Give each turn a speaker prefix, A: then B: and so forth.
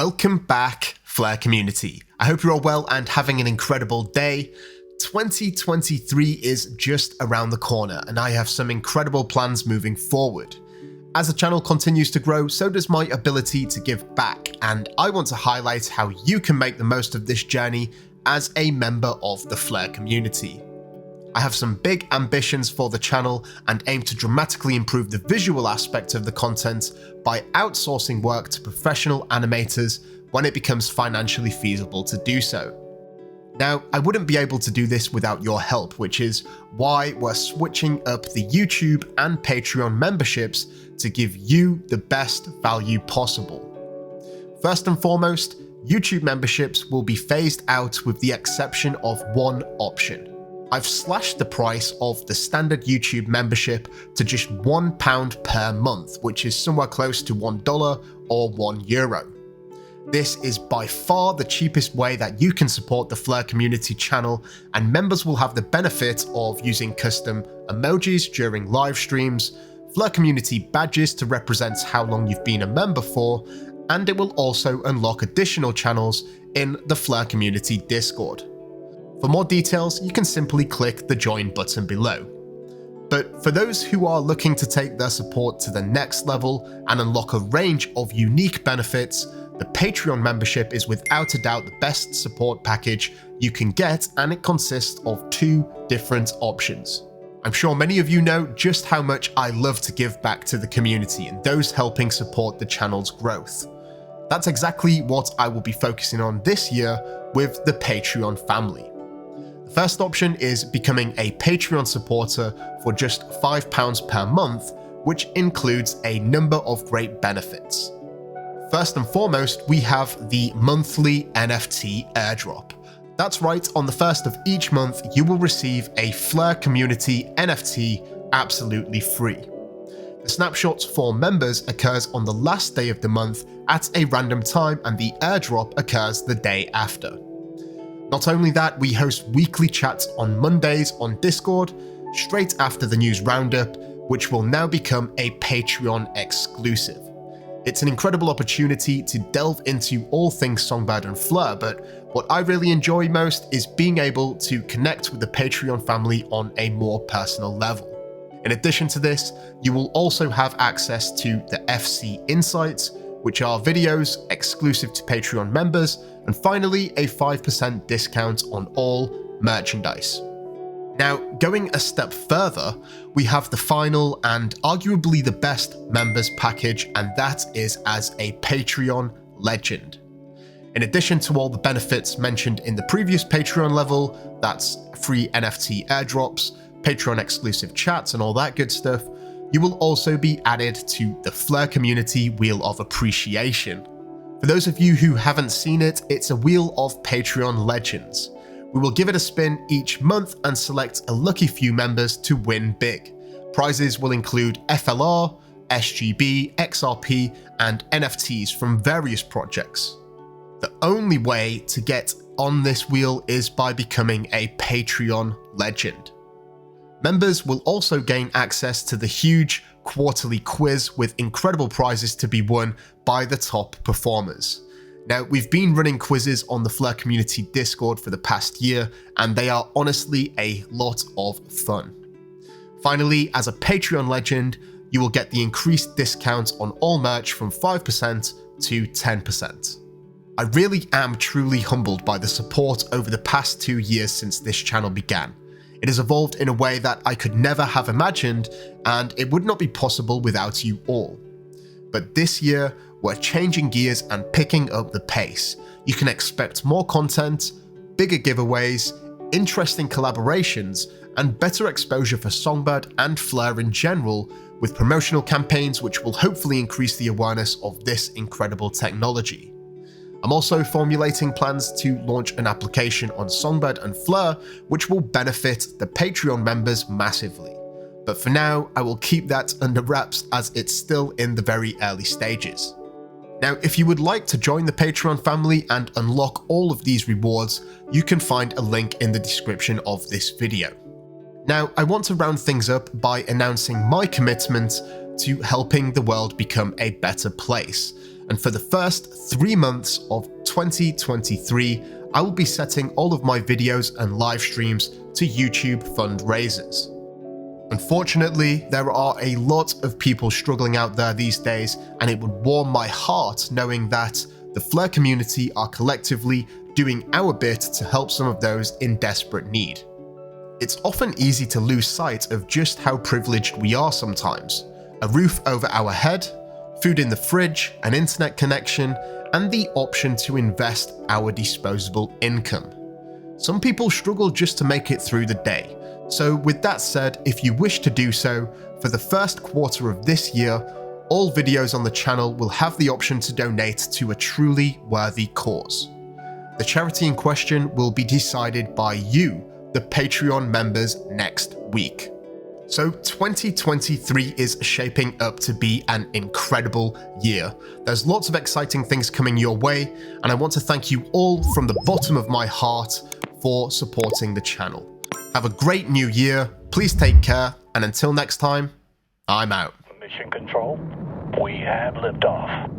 A: Welcome back, Flare community. I hope you're all well and having an incredible day. 2023 is just around the corner and I have some incredible plans moving forward. As the channel continues to grow, so does my ability to give back, and I want to highlight how you can make the most of this journey as a member of the Flare community. I have some big ambitions for the channel and aim to dramatically improve the visual aspect of the content by outsourcing work to professional animators when it becomes financially feasible to do so. Now, I wouldn't be able to do this without your help, which is why we're switching up the YouTube and Patreon memberships to give you the best value possible. First and foremost, YouTube memberships will be phased out with the exception of one option. I've slashed the price of the standard YouTube membership to just £1 per month, which is somewhere close to $1 or €1. This is by far the cheapest way that you can support the Flare community channel, and members will have the benefit of using custom emojis during live streams, Flare community badges to represent how long you've been a member for, and it will also unlock additional channels in the Flare community Discord. For more details, you can simply click the join button below. But for those who are looking to take their support to the next level and unlock a range of unique benefits, the Patreon membership is without a doubt the best support package you can get, and it consists of two different options. I'm sure many of you know just how much I love to give back to the community and those helping support the channel's growth. That's exactly what I will be focusing on this year with the Patreon family. The first option is becoming a Patreon supporter for just £5 per month, which includes a number of great benefits. First and foremost, we have the monthly NFT airdrop. That's right, on the first of each month, you will receive a Flare community NFT absolutely free. The snapshots for members occurs on the last day of the month at a random time, and the airdrop occurs the day after. Not only that, we host weekly chats on Mondays on Discord, straight after the news roundup, which will now become a Patreon exclusive. It's an incredible opportunity to delve into all things Songbird and Flare, but what I really enjoy most is being able to connect with the Patreon family on a more personal level. In addition to this, you will also have access to the FC Insights, which are videos exclusive to Patreon members, and finally a 5% discount on all merchandise. Now, going a step further, we have the final and arguably the best members package, and that is as a Patreon legend. In addition to all the benefits mentioned in the previous Patreon level, that's free NFT airdrops, Patreon exclusive chats and all that good stuff, you will also be added to the Flare community Wheel of Appreciation. For those of you who haven't seen it, it's a Wheel of Patreon Legends. We will give it a spin each month and select a lucky few members to win big. Prizes will include FLR, SGB, XRP, and NFTs from various projects. The only way to get on this wheel is by becoming a Patreon legend. Members will also gain access to the huge quarterly quiz with incredible prizes to be won by the top performers. Now, we've been running quizzes on the Flare community Discord for the past year, and they are honestly a lot of fun. Finally, as a Patreon legend, you will get the increased discounts on all merch from 5% to 10%. I really am truly humbled by the support over the past 2 years since this channel began. It has evolved in a way that I could never have imagined, and it would not be possible without you all. But this year, we're changing gears and picking up the pace. You can expect more content, bigger giveaways, interesting collaborations, and better exposure for Songbird and Flare in general, with promotional campaigns which will hopefully increase the awareness of this incredible technology. I'm also formulating plans to launch an application on Songbird and Flare, which will benefit the Patreon members massively. But for now, I will keep that under wraps as it's still in the very early stages. Now, if you would like to join the Patreon family and unlock all of these rewards, you can find a link in the description of this video. Now, I want to round things up by announcing my commitment to helping the world become a better place. And for the first 3 months of 2023, I will be setting all of my videos and live streams to YouTube fundraisers. Unfortunately, there are a lot of people struggling out there these days, and it would warm my heart knowing that the Flare community are collectively doing our bit to help some of those in desperate need. It's often easy to lose sight of just how privileged we are sometimes. A roof over our head, food in the fridge, an internet connection, and the option to invest our disposable income. Some people struggle just to make it through the day. So with that said, if you wish to do so, for the first quarter of this year, all videos on the channel will have the option to donate to a truly worthy cause. The charity in question will be decided by you, the Patreon members, next week. So 2023 is shaping up to be an incredible year. There's lots of exciting things coming your way, and I want to thank you all from the bottom of my heart for supporting the channel. Have a great new year, please take care, and until next time, I'm out.
B: Mission Control, we have liftoff.